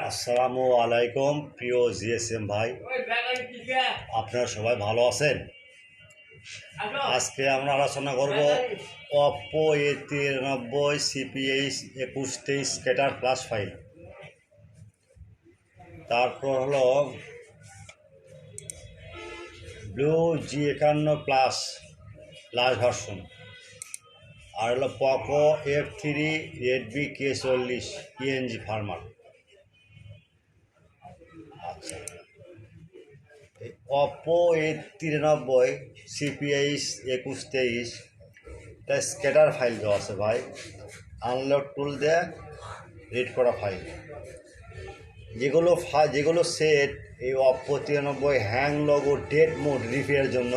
আসসালামু আলাইকুম প্রিয় জিএসএম ভাই, আপনারা সবাই ভালো আছেন? আজকে আমরা আলোচনা করব Oppo A93 CPH2123 স্কেটার plus file. তারপর হলো ব্লু G51 প্লাস ভার্সন, আর হলো Poco F3 Redmi K40 ENG farmer. আচ্ছা, অপো A93 CPH2123 এটা স্কেটার ফাইল দেওয়া আছে ভাই, আনলক টুল দিয়ে রিড করা ফাইল। যেগুলো সেট এই Oppo 93 hang logo dead mode রিপেয়ারের জন্য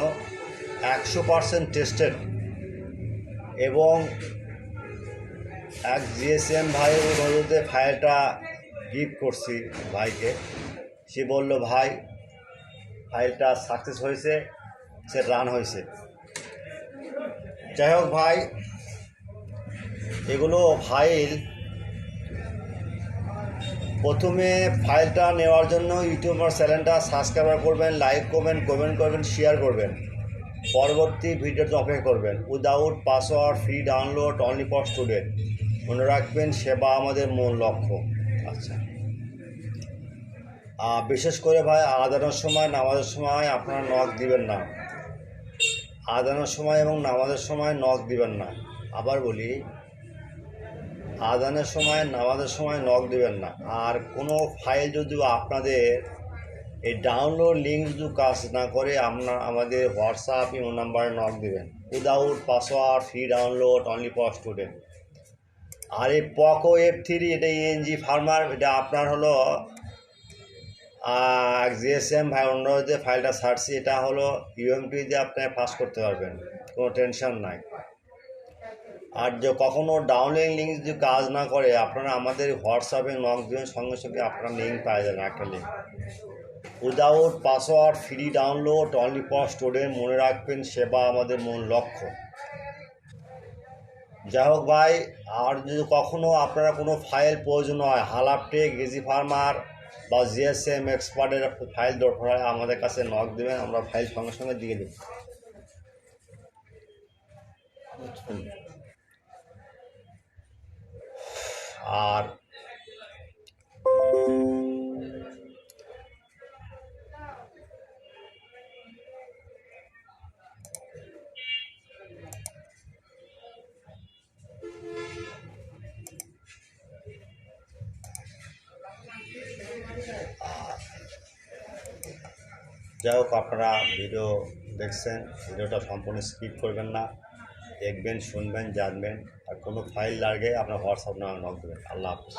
100% টেস্টেড। এবং এক জিএসএম ভাইয়ের অনুরোধে ফাইলটা গিফট করছি ভাইকে। সে বলল ভাই ফাইলটা সাকসেস হয়েছে, সে রান হয়েছে। যাই হোক ভাই, এগুলো ফাইল প্রথমে ফাইলটা নেওয়ার জন্য ইউটিউব চ্যানেলটা সাবস্ক্রাইব করবেন, লাইক করবেন, কমেন্ট করবেন, শেয়ার করবেন। পরবর্তী ভিডিওতে অপেক্ষা করবেন। Without password, free download, only for student. মনে রাখবেন, সেবা আমাদের মূল লক্ষ্য। আচ্ছা, বিশেষ করে ভাই আজানের সময়, নামাজের সময় আপনারা নক দিবেন না। আজানের সময় এবং নামাজের সময় নক দিবেন না। আবার বলি, আজানের সময়, নামাজের সময় নক দিবেন না। আর কোনো ফাইল যদি আপনাদের এই ডাউনলোড লিঙ্ক যদি কাজ না করে, আমাদের হোয়াটসঅ্যাপ ইমো নাম্বারে নক দিবেন। Without password, free download, only for student. আর এই পকো F3 এটা ইএনজি ফার্মার, এটা আপনার হলো জিএসএম ভাই অনুরোধে ফাইলটা ছাড়ছি। এটা হলো ইউএমপি দিয়ে আপনি পাস করতে পারবেন, কোনো টেনশন নাই। আর যে কখনও ডাউনলোড লিঙ্ক যদি কাজ না করে, আপনারা আমাদের হোয়াটসঅ্যাপে নক দেবেন, সঙ্গে সঙ্গে আপনারা লিঙ্ক পাওয়া যাবেন, একটা link. Without password, free download, only for student. মনে রাখবেন, সেবা আমাদের মূল লক্ষ্য। যাই হোক ভাই, আর যদি কখনও আপনারা কোনো ফাইল প্রয়োজন হয়, হালাপটেক, গেজি ফার্মার বা জিএসএম এক্সপার্টের ফাইল দরকার হয়, আমাদের কাছে নক দেবেন, আমরা ফাইল সঙ্গে সঙ্গে দিয়ে দেব। আর যাই হোক, আপনারা ভিডিও দেখছেন, ভিডিওটা সম্পূর্ণ স্কিপ করবেন না, দেখবেন, শুনবেন, জানবেন। আর কোনো ফাইল লাগে আপনার হোয়াটসঅ্যাপ নামে নক দেবেন। আল্লাহ হাফিজ।